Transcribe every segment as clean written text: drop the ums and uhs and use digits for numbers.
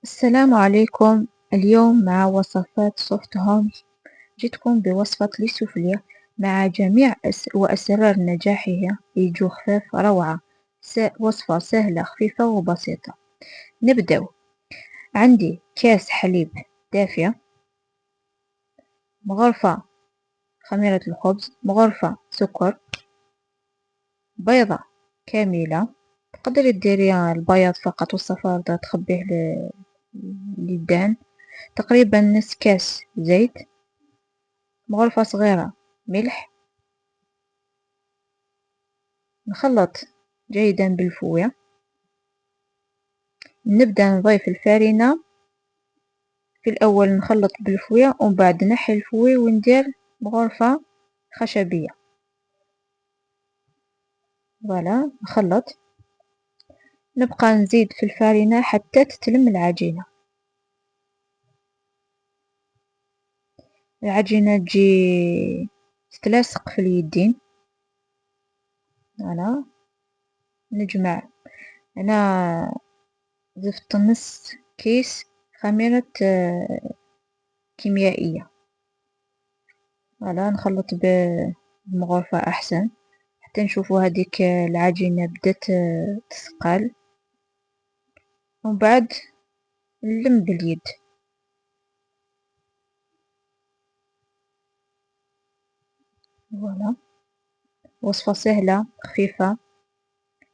السلام عليكم. اليوم مع وصفات سوفت هوم. جئتكم بوصفة للسوفلية مع جميع وأسرار نجاحها. يجو خفاف روعة. وصفة سهلة خفيفة وبسيطة. نبدأ. عندي كاس حليب دافية، مغرفة خميرة الخبز، مغرفة سكر، بيضة كاملة. تقدري ديري البياض فقط والصفار تخبيه للدهن. تقريبا نص كاس زيت، مغرفة صغيرة ملح. نخلط جيدا بالفوية. نبدأ نضيف الفارينة. في الأول نخلط بالفوية ومن بعد نحي الفوية وندير مغرفة خشبية. فوالا نخلط. نبقى نزيد في الفارينة حتى تتلم العجينة. العجينة تجي تتلاصق في اليدين. فوالا نجمع. أنا ضفت نص كيس خميرة كيميائية. فوالا نخلط بمغرفة أحسن حتى نشوفوا هذيك العجينة بدات تثقل، ومن بعد نلم باليد. فوالا وصفة سهلة خفيفة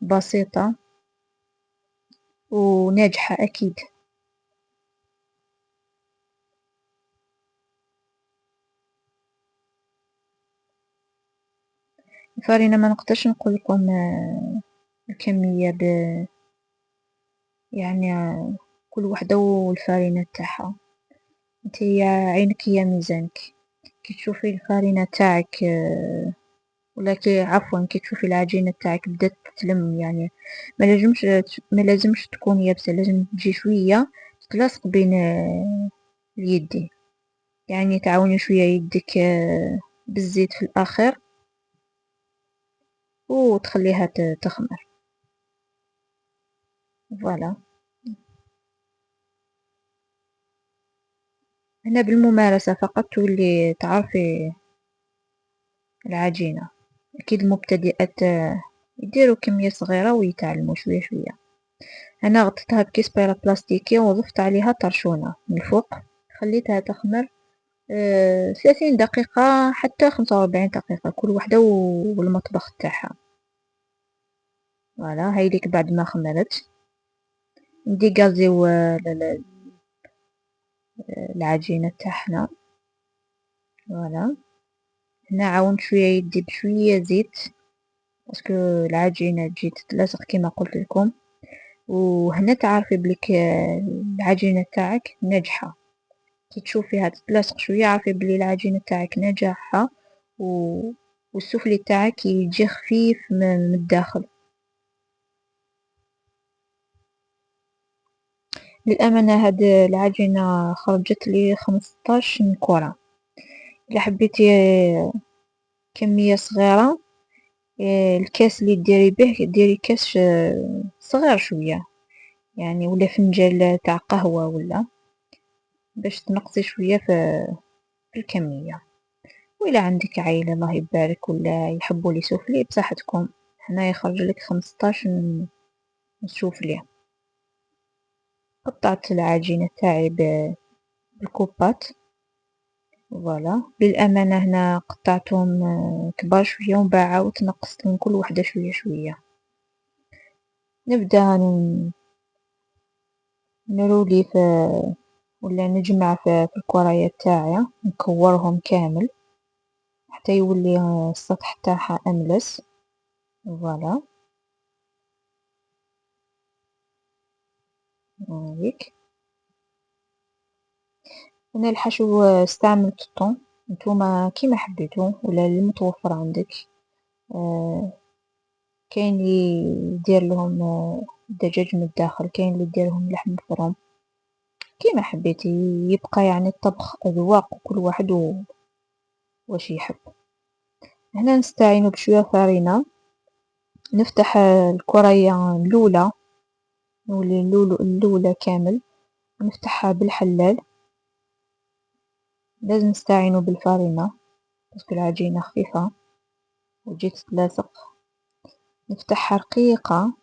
بسيطة وناجحة أكيد. الفرينة ما نقدرش نقول لكم الكمية يعني كل وحدة والفرينة تاعها. انت يا عينك يا ميزانك. كي تشوفي الفرينة تاعك ولا عفوا كي تشوفي العجينة تاعك بدات تلم، يعني ما لازمش تكون يابسة، لازم تجي شوية تتلاصق بين اليدين. يعني تعاوني شوية يدك بالزيت في الآخر وتخليها تخمر. فوالا هنا بالممارسة فقط تولي تعرفي العجينة. أكيد المبتدئات يديروا كمية صغيرة ويتعلموا شوية شوية. أنا غطيتها بكيس بيرة بلاستيكي وضفت عليها طرشونة من الفوق. خليتها تخمر 30 دقيقة حتى 45 دقيقة كل وحدة والمطبخ تاعها. فوالا هايليك بعد ما خمرت نديكازيو العجينة تاعنا. فوالا هنا عاونت شوية يدي بشوية زيت باسكو العجينة تجي تتلاصق كما قلت لكم. وهنا تعرفي بليك العجينة تاعك ناجحة. كي تشوفيها تتلاصق شوية عارفي بلي العجينة تاعك ناجحة والسفلي تاعك يجي خفيف من الداخل. للأمانة هاد العجينة خرجت لي 15 كرة. إلا حبيتي كمية صغيرة الكاس اللي ديري به ديري كاس صغير شوية، يعني ولا فنجان تاع قهوة ولا باش تنقصي شوية في الكمية. وإلا عندك عائلة الله يبارك ولا يحبوا لي سوفلي بصحتكم هنا يخرج لك 15 سوفلي. قطعت العجينة تاعي بالكوبات. فوالا للأمانة هنا قطعتهم كبار شوية ومباعا وتنقصت من كل وحدة شوية شوية. نبدأ نرولي ولا نجمع في الكريات تاعي نكورهم كامل حتى يولي السطح تاعها أملس. فوالا هيك. انا الحشو استعملت الثوم. نتوما كيما حبيتو ولا المتوفر عندك. كاين اللي يدير لهم دجاج من الداخل، كاين اللي يدير لهم لحم مفروم كيما حبيتي. يبقى يعني الطبخ اذواق كل واحد واش يحب. هنا نستعين بشويه فرينه. نفتح الكريه الاولى نولي الاولى كامل ونفتحها بالحلال. لازم نستعينوا بالفرينة باسكو العجينة خفيفة وتجي تتلاصق. نفتحها رقيقة.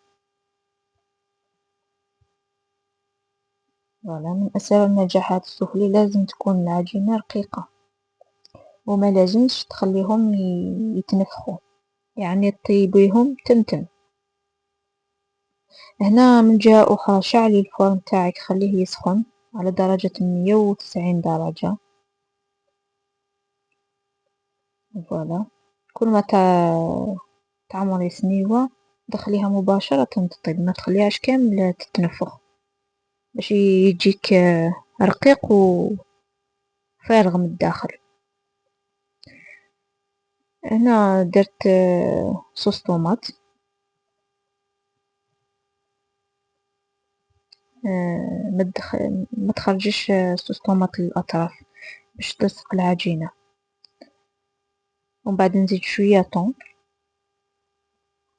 فوالا، من أسرار النجاح هاد السوفلي لازم تكون العجينة رقيقة، وما لازمش تخليهم يتنفخوا، يعني طيبيهم تمتم. هنا من جهة أخرى شعلي الفرن تاعك، خليه يسخن على درجة 190 درجة. فوالا، كل ما تعمري سنيوة دخليها مباشرة تطيب، ما تخليهاش كامل تتنفخ باش يجيك رقيق وفارغ من الداخل. هنا درت صوص طوماط. ما تخرجيش صوص طوماط للأطراف باش تلصق العجينة. ومن بعد نزيد شوية طون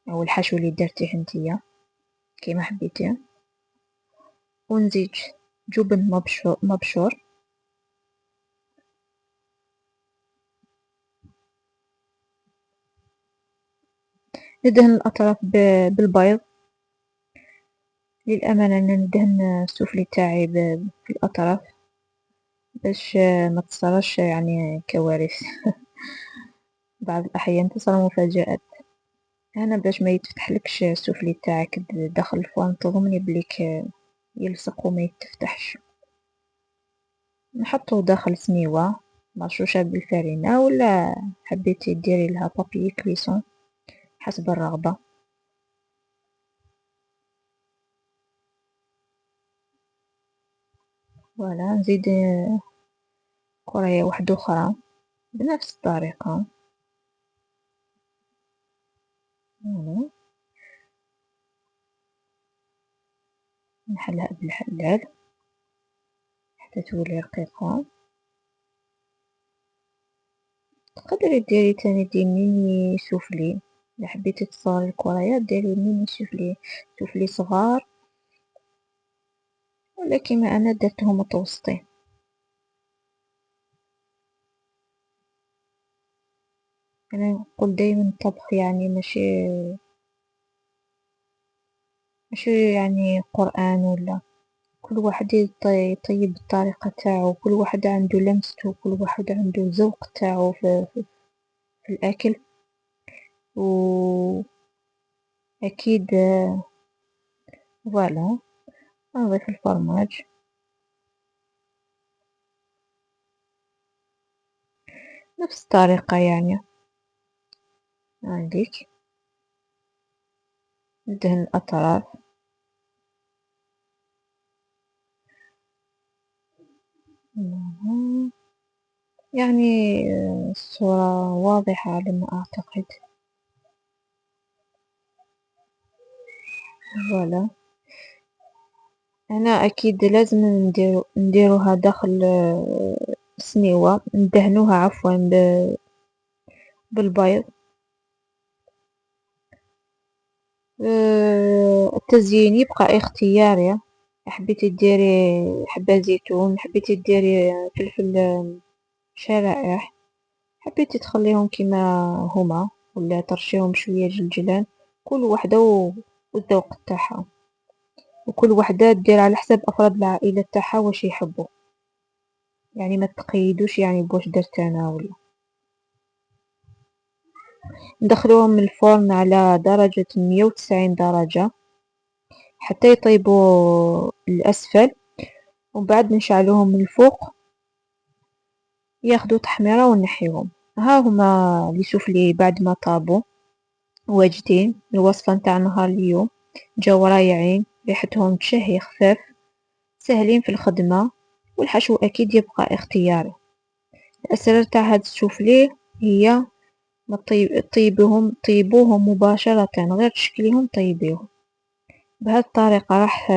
او الحشو اللي درتيه نتيا كيما حبيتي، ونزيد جبن مبشور. ندهن الأطراف بالبيض. للأمانة أنا ندهن السوفلي تاعي في الأطراف باش ما تصرش يعني كوارث. بعض الأحيان تصير مفاجآت. أنا باش ما يتفتحلكش السوفلي تاعك داخل الفرن تضمني بليك يلصق وما يتفتحش. نحطه داخل سنيوة مرشوشة بالفرينة، ولا حبيتي ديري لها بابي كليسون حسب الرغبة. ولا نزيد كرية واحدة أخرى بنفس الطريقة. ولا نحلها بالحلال حتى تولي رقيقة. تقدري ديري تاني دي ميني سوفلي، إذا حبيتي تصغري الكريات ديري ميني سوفلي صغار، ولا كيما أنا درتهم متوسطين. أنا نقول دايما الطبخ يعني ماشي يعني قرآن، ولا كل واحد يطيب بالطريقة تاعو، كل واحد عنده لمسته، كل واحد عنده ذوق تاعو في الأكل. وأكيد فوالا نضيف الفرماج نفس الطريقة يعني. عندك ندهن الأطراف. يعني الصورة واضحة على ما أعتقد. فوالا، هنا أكيد لازم نديروها داخل السنيوة، ندهنوها عفوا بالبيض. التزيين يبقى اختياري، حبيتي ديري حبة زيتون، حبيتي ديري فلفل شرائح، حبيتي تخليهم كما هما، ولا ترشيهم شوية جلجلان. كل وحدة والذوق تاعها، وكل وحدة دير على حسب أفراد العائلة تاعها واش يحبوا، يعني ما تقيدوش يعني بواش درت أنا ولا. ندخلوهم من الفرن على درجة 190 درجة حتى يطيبوا الأسفل، ومن بعد نشعلوهم من الفوق ياخدوا تحميرة ونحيهم. ها هما لي سوفلي بعد ما طابوا واجدين. الوصفة نتاع نهار اليوم جاو رايعين، ريحتهم تشهي، خفاف، سهلين في الخدمة، والحشو أكيد يبقى اختياري. الأسرار تاع هاد السوفلي هي ما طيبوهم مباشرة، غير تشكليهم طيبيهم بهذه الطريقة راح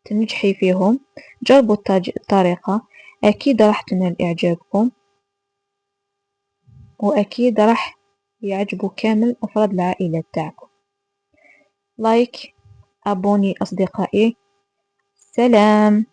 تنجحي فيهم. جربوا الطريقة، أكيد راح تنال إعجابكم، وأكيد راح يعجبوا كامل أفراد العائلة تاعكم. لايك، أبوني أصدقائي، سلام.